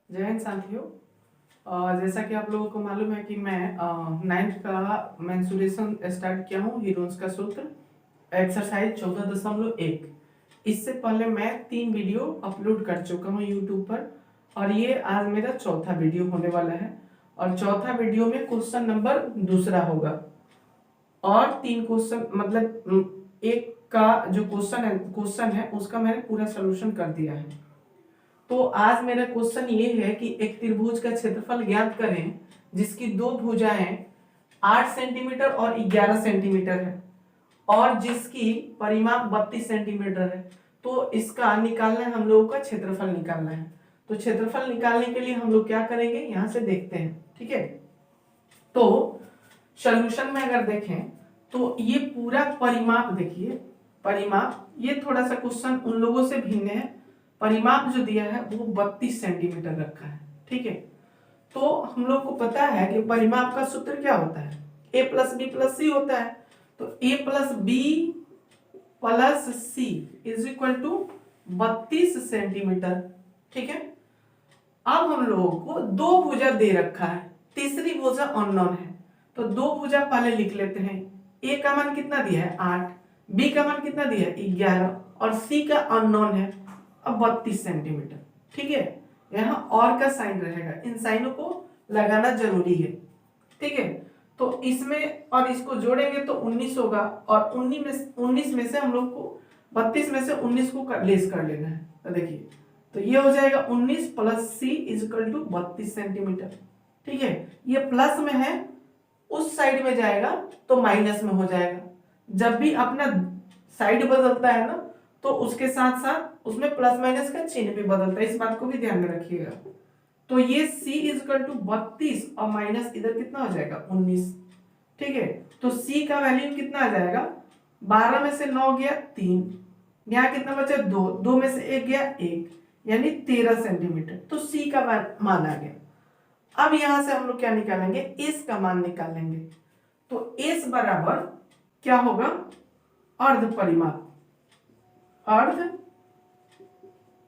जय हिंद साथियों। जैसा कि आप लोगों को मालूम है कि मैं 9th का मेंसुरेशन स्टार्ट किया हूँ, हीरोन्स का सूत्र एक्सरसाइज 14.1। इससे पहले मैं 3 वीडियो अपलोड कर चुका हूँ यूट्यूब पर और ये आज मेरा चौथा वीडियो होने वाला है। और चौथा वीडियो में क्वेश्चन नंबर दूसरा होगा और 3 क्वेश्चन मतलब एक का जो क्वेश्चन है उसका मैंने पूरा सोल्यूशन कर दिया है। तो आज मेरा क्वेश्चन ये है कि एक त्रिभुज का क्षेत्रफल ज्ञात करें जिसकी दो भुजाएं 8 सेंटीमीटर और 11 सेंटीमीटर है और जिसकी परिमाप 32 सेंटीमीटर है। तो इसका निकालना है, हम लोगों का क्षेत्रफल निकालना है। तो क्षेत्रफल निकालने के लिए हम लोग क्या करेंगे, यहां से देखते हैं। ठीक है, तो सॉल्यूशन में अगर देखें तो ये पूरा परिमाप देखिए, परिमाप ये थोड़ा सा क्वेश्चन उन लोगों से भिन्न है। परिमाप जो दिया है वो 32 सेंटीमीटर रखा है। ठीक है, तो हम लोग को पता है कि परिमाप का सूत्र क्या होता है, a plus B plus C होता है। तो a plus B plus C is equal to 32 centimetre. ठीक है, अब हम लोगों को दो भुजा दे रखा है, तीसरी भुजा अननोन है। तो दो भुजा पहले लिख लेते हैं। a का मान कितना दिया है 8, b का मान कितना दिया है 11 और c का अननोन है अब 32 सेंटीमीटर। ठीक है, यहाँ और का साइन रहेगा, इन साइनों को लगाना जरूरी है। ठीक है, तो इसमें और इसको जोड़ेंगे तो 19 होगा और 19 में से हम लोग को 32 में से 19 को लेस कर लेना है। तो देखिए, तो ये हो जाएगा 19 plus C is equal to 32 centimetre. ठीक है, ये प्लस में है, उस साइड में जाएगा तो माइनस में हो जाएगा। जब भी अपना साइड बदलता है ना तो उसके साथ साथ उसमें प्लस माइनस का चिन्ह भी बदलता है, इस बात को भी ध्यान में रखिएगा। तो ये c इज इक्वल टू 32 और माइनस इधर कितना हो जाएगा 19। ठीक है, तो c का वैल्यू कितना आ जाएगा, 12 में से 9 गया 3, यहाँ कितना बचा 2, 2 में से 1 गया 1, यानी 13 सेंटीमीटर। तो c का मान आ गया। अब यहां से हम लोग क्या निकालेंगे, s का मान निकालेंगे। तो s बराबर क्या होगा, अर्ध परिमाप। अर्ध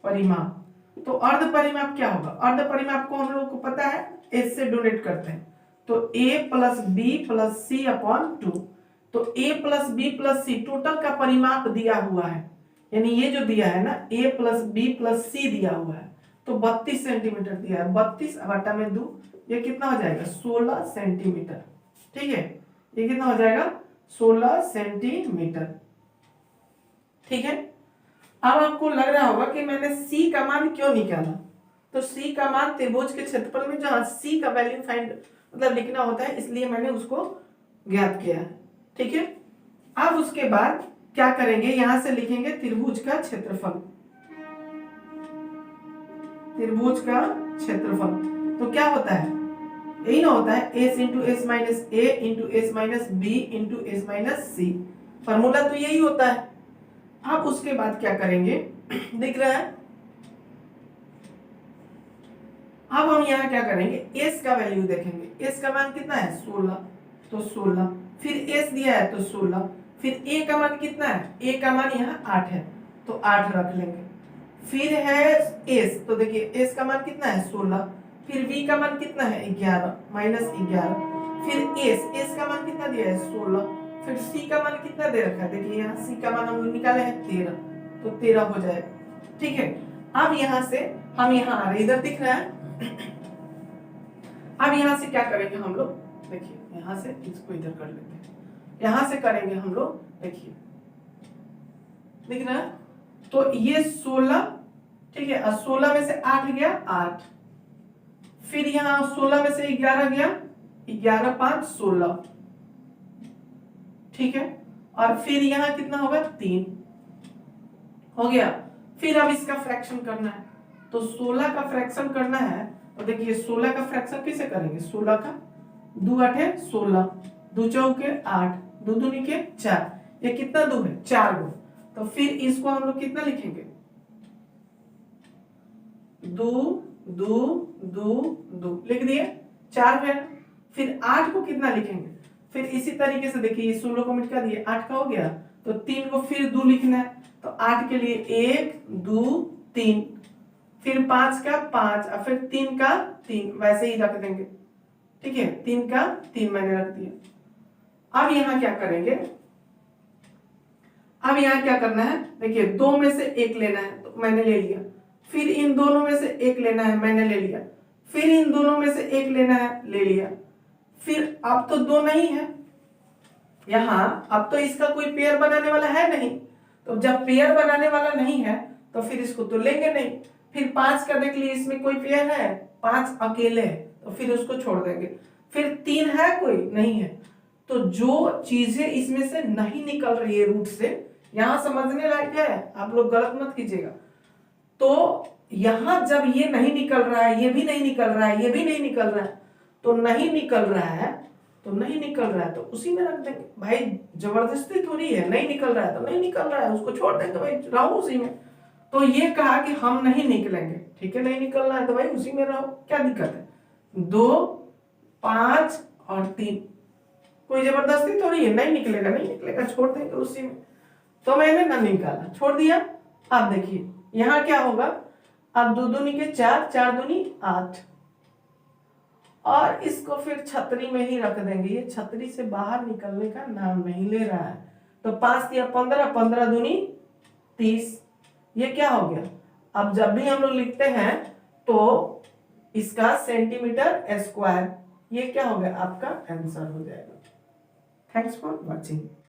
परिमाप, तो अर्ध परिमाप क्या होगा, अर्ध परिमाप को हम लोगों को पता है s से डोनेट करते हैं। तो a plus B plus C upon 2। तो a plus B plus C total का परिमाप दिया हुआ है, यानी ये जो दिया है ना a प्लस बी प्लस सी दिया हुआ है, तो 32 सेंटीमीटर दिया है। 32 बटा में 2, ये कितना हो जाएगा 16 सेंटीमीटर। ठीक है, ये कितना हो जाएगा 16 सेंटीमीटर। ठीक है, अब आपको लग रहा होगा कि मैंने c का मान क्यों निकाला। तो c का मान त्रिभुज के क्षेत्रफल में जहां c का वैल्यू फाइंड मतलब लिखना होता है, इसलिए मैंने उसको ज्ञात किया है। ठीक है, अब उसके बाद क्या करेंगे, यहां से लिखेंगे त्रिभुज का क्षेत्रफल। त्रिभुज का क्षेत्रफल तो क्या होता है, यही ना होता है s into S minus A into S minus B into S minus C. Formula तो यही होता है। अब उसके बाद क्या करेंगे, दिख रहा है। अब हम यहाँ क्या करेंगे, s का वैल्यू देखेंगे। s का मान कितना है 16, तो 16, फिर s दिया है तो 16, फिर a का मान कितना है, a का मान यहाँ 8 है तो 8 रख लेंगे। फिर है s, तो देखिए s का मान कितना है 16, फिर b का मान कितना है 11 माइनस 11, फिर s का मान कितना दिया है 16, फिर c का मान कितना दे रखा है, देखिए यहाँ c का मान हम लोग निकाले हैं 13, तो 13 हो जाएगा। ठीक है, अब यहाँ से हम यहाँ आ रहे, इधर दिख रहा है। अब यहाँ से क्या करेंगे हम लोग, देखिए यहाँ से इसको इधर कर लेते हैं, यहाँ से करेंगे हम लोग, देखिए दिख रहा है। तो ये 16, ठीक है, और 16 में से 8 गया 8, फिर यहाँ 16 में से 11 गया 11 5 16। ठीक है, और फिर यहाँ कितना होगा 3 हो गया। फिर अब इसका फ्रैक्शन करना है, तो 16 का फ्रैक्शन करना है। तो देखिए 16 का फ्रैक्शन कैसे करेंगे, 16 का 2 8 है 16, 2 चौके 8, 2 दूनी के 4, ये कितना 2 है 4 गो। तो फिर इसको हम लोग कितना लिखेंगे 2 2 2 2 लिख दिए, 4 है। फिर 8 को कितना लिखेंगे, फिर इसी तरीके से देखिए 16 को मिटा दिए 8 का हो गया, तो 3 को फिर 2 लिखना है, तो 8 के लिए 1 2 3, फिर 5 का 5 और फिर 3 का 3, वैसे ही रख देंगे। ठीक है, 3 का 3 मैंने रख दिया। अब यहाँ क्या करेंगे, अब यहाँ क्या करना है, देखिए 2 में से 1 लेना है तो मैंने ले लिया, फिर इन दोनों में से 1 लेना है, मैंने ले लिया, फिर इन दोनों में से 1 लेना है, ले लिया। फिर अब तो 2 नहीं है यहाँ, अब तो इसका कोई पेयर बनाने वाला है नहीं, तो जब पेयर बनाने वाला नहीं है तो फिर इसको तो लेंगे नहीं। फिर 5 का देख लिए, इसमें कोई पेयर है, 5 अकेले है तो फिर उसको छोड़ देंगे। फिर 3 है, कोई नहीं है, तो जो चीजें इसमें से नहीं निकल रही है रूट से, यहां समझने लायक है, आप लोग गलत मत कीजिएगा। तो यहां जब ये नहीं निकल रहा है, ये भी नहीं निकल रहा है, ये भी नहीं निकल रहा है, तो नहीं निकल रहा है तो नहीं निकल रहा है तो उसी में रख देंगे भाई, जबरदस्ती थोड़ी है, नहीं निकल रहा है तो नहीं निकल रहा है, उसको छोड़ देंगे भाई, रहो उसी में। तो ये कहा कि हम नहीं निकलेंगे, ठीक है, नहीं निकलना है तो भाई उसी में रहो, क्या दिक्कत है। 2, 5 और 3, कोई जबरदस्ती थोड़ी है, नहीं निकलेगा नहीं निकलेगा, छोड़ देंगे उसी में। तो मैंने ना निकाला, छोड़ दिया। अब देखिए यहाँ क्या होगा, अब 2 दूनी के 4, 4 दूनी 8, और इसको फिर छतरी में ही रख देंगे, ये छतरी से बाहर निकलने का नाम नहीं ले रहा है। तो 5 दिया 15, 15 दूनी 30, ये क्या हो गया। अब जब भी हम लोग लिखते हैं तो इसका सेंटीमीटर स्क्वायर, ये क्या हो गया, आपका आंसर हो जाएगा। Thanks for watching.